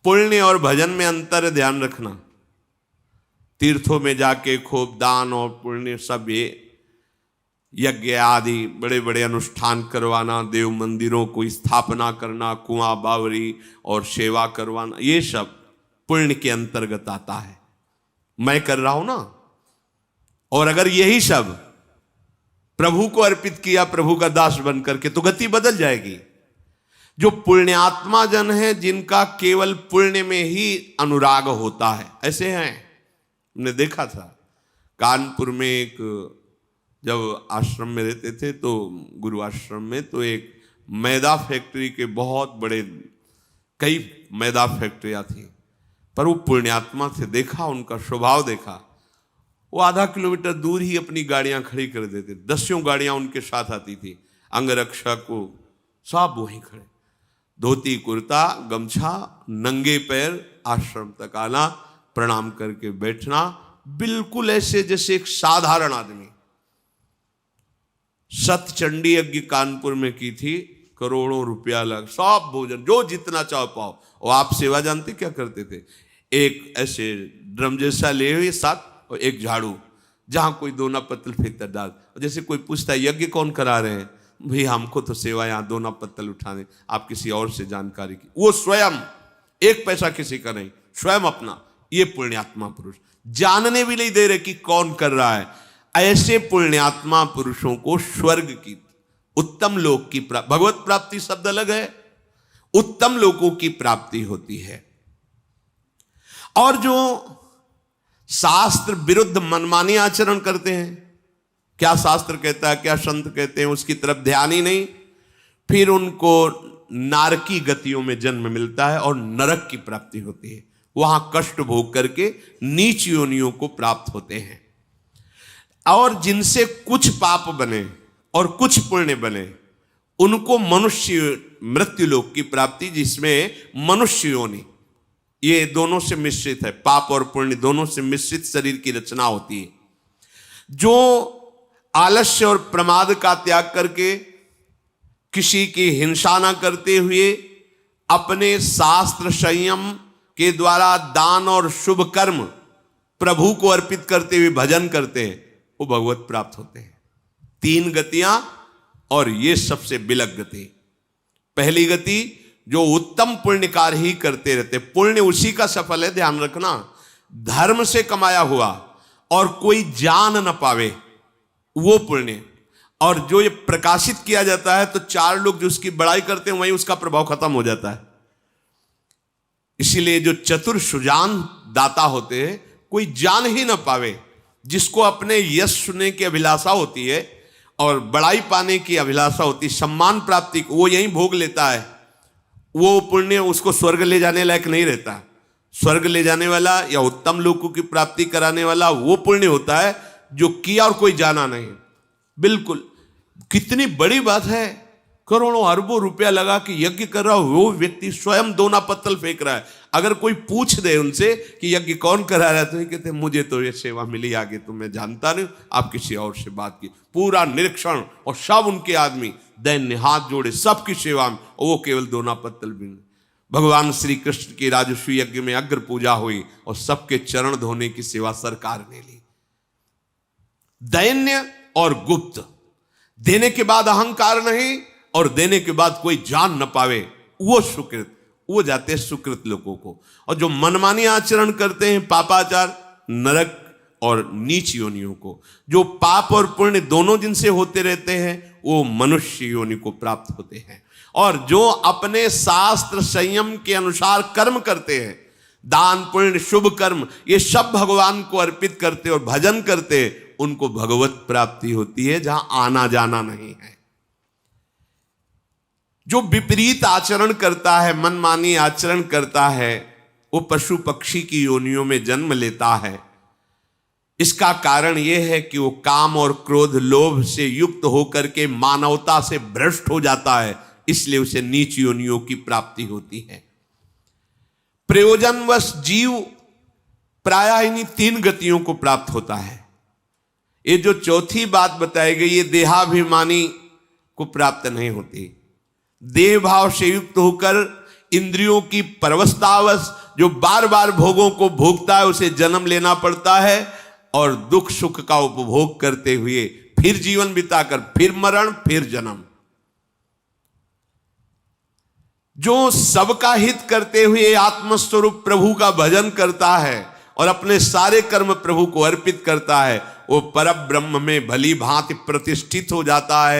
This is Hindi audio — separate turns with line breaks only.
पुण्य और भजन में अंतर है, ध्यान रखना। तीर्थों में जाके खूब दान और पुण्य सब, ये यज्ञ आदि बड़े बड़े अनुष्ठान करवाना, देव मंदिरों को स्थापना करना, कुआं बावरी और सेवा करवाना, ये सब पुण्य के अंतर्गत आता है। मैं कर रहा हूं ना, और अगर यही सब प्रभु को अर्पित किया, प्रभु का दास बन करके, तो गति बदल जाएगी। जो पुण्यात्मा जन है, जिनका केवल पुण्य में ही अनुराग होता है, ऐसे हैं। हमने देखा था कानपुर में, एक जब आश्रम में रहते थे तो गुरु आश्रम में, तो एक मैदा फैक्ट्री के बहुत बड़े, कई मैदा फैक्ट्रियां थी, पर वो पुण्यात्मा थे। देखा उनका स्वभाव देखा, वो आधा किलोमीटर दूर ही अपनी गाड़ियां खड़ी कर देते, 10 गाड़ियां उनके साथ आती थी, अंगरक्षक को सब वहीं खड़े, धोती कुर्ता गमछा, नंगे पैर आश्रम तक आना, प्रणाम करके बैठना, बिल्कुल ऐसे जैसे एक साधारण आदमी। सतचंडी यज्ञ कानपुर में की थी, करोड़ों रुपया लग, सब भोजन जो जितना चाहो पाओ। और आप सेवा जानते क्या करते थे? एक ऐसे ड्रम जैसा ले हुए साथ, और एक झाड़ू, जहां कोई दोना पत्तल फेंकता डाल। जैसे कोई पूछता है यज्ञ कौन करा रहे हैं, भाई हमको तो सेवा यहाँ दोना पत्तल उठाने, आप किसी और से जानकारी की। वो स्वयं, एक पैसा किसी का नहीं, स्वयं अपना। ये पुण्यात्मा पुरुष जानने भी नहीं दे रहे कि कौन कर रहा है। ऐसे पुण्यात्मा पुरुषों को स्वर्ग की, उत्तम लोक की प्राप्ति, भगवत प्राप्ति शब्द अलग है, उत्तम लोकों की प्राप्ति होती है। और जो शास्त्र विरुद्ध मनमानी आचरण करते हैं, क्या शास्त्र कहता है, क्या संत कहते हैं, उसकी तरफ ध्यान ही नहीं, फिर उनको नारकी गतियों में जन्म मिलता है और नरक की प्राप्ति होती है। वहां कष्ट भोग करके नीच योनियों को प्राप्त होते हैं। और जिनसे कुछ पाप बने और कुछ पुण्य बने, उनको मनुष्य मृत्युलोक की प्राप्ति, जिसमें मनुष्य योनि, ये दोनों से मिश्रित है, पाप और पुण्य दोनों से मिश्रित शरीर की रचना होती है। जो आलस्य और प्रमाद का त्याग करके, किसी की हिंसा न करते हुए, अपने शास्त्र संयम के द्वारा दान और शुभ कर्म प्रभु को अर्पित करते हुए भजन करते हैं, वो भगवत प्राप्त होते हैं। 3 गतियां, और ये सबसे बिलक गति। पहली गति, जो उत्तम पुण्य कार्य ही करते रहते, पुण्य उसी का सफल है, ध्यान रखना। धर्म से कमाया हुआ और कोई जान न पावे, वो पुण्य। और जो ये प्रकाशित किया जाता है, तो 4 लोग जो उसकी बड़ाई करते हैं, वहीं उसका प्रभाव खत्म हो जाता है। इसीलिए जो चतुर सुजान दाता होते हैं, कोई जान ही ना पावे, जिसको अपने यश सुनने की अभिलाषा होती है और बड़ाई पाने की अभिलाषा होती है, सम्मान प्राप्ति, वो यहीं भोग लेता है। वो पुण्य उसको स्वर्ग ले जाने लायक नहीं रहता। स्वर्ग ले जाने वाला या उत्तम लोकों की प्राप्ति कराने वाला वो पुण्य होता है जो किया और कोई जाना नहीं। बिल्कुल, कितनी बड़ी बात है, करोड़ों अरबों रुपया लगा कि यज्ञ कर रहा हो, वो व्यक्ति स्वयं दोना पत्तल फेंक रहा है। अगर कोई पूछ दे उनसे कि यज्ञ कौन करा रहा है, तो ये कहते हैं मुझे तो ये सेवा मिली, आगे तो मैं जानता नहीं, आप किसी और से बात की। पूरा निरीक्षण, और सब उनके आदमी दैन्य हाथ जोड़े सबकी सेवा में, और वो केवल दोना पत्तल भी। भगवान श्री कृष्ण की राजस्वी यज्ञ में अग्र पूजा हुई और सबके चरण धोने की सेवा सरकार ने ली। दैन्य और गुप्त, देने के बाद अहंकार नहीं और देने के बाद कोई जान न पावे, वो सुकृत, वो जाते हैं सुकृत लोगों को। और जो मनमानी आचरण करते हैं, पापाचार, नरक और नीच योनियों को। जो पाप और पुण्य दोनों जिनसे होते रहते हैं, वो मनुष्य योनि को प्राप्त होते हैं। और जो अपने शास्त्र संयम के अनुसार कर्म करते हैं, दान पुण्य शुभ कर्म, ये सब भगवान को अर्पित करते और भजन करते, उनको भगवत प्राप्ति होती है, जहां आना जाना नहीं है। जो विपरीत आचरण करता है, मनमानी आचरण करता है, वो पशु पक्षी की योनियों में जन्म लेता है। इसका कारण यह है कि वो काम और क्रोध लोभ से युक्त होकर के मानवता से भ्रष्ट हो जाता है, इसलिए उसे नीच योनियों की प्राप्ति होती है। प्रयोजनवश जीव प्रायः इन्हीं 3 गतियों को प्राप्त होता है। ये जो चौथी बात बताई गई, ये देहाभिमानी को प्राप्त नहीं होती। देह भाव से युक्त होकर इंद्रियों की परवस्तावश जो बार बार भोगों को भोगता है उसे जन्म लेना पड़ता है, और दुख सुख का उपभोग करते हुए फिर जीवन बिताकर फिर मरण फिर जन्म। जो सबका हित करते हुए आत्मस्वरूप प्रभु का भजन करता है और अपने सारे कर्म प्रभु को अर्पित करता है, वो परब्रह्म में भली भांति प्रतिष्ठित हो जाता है।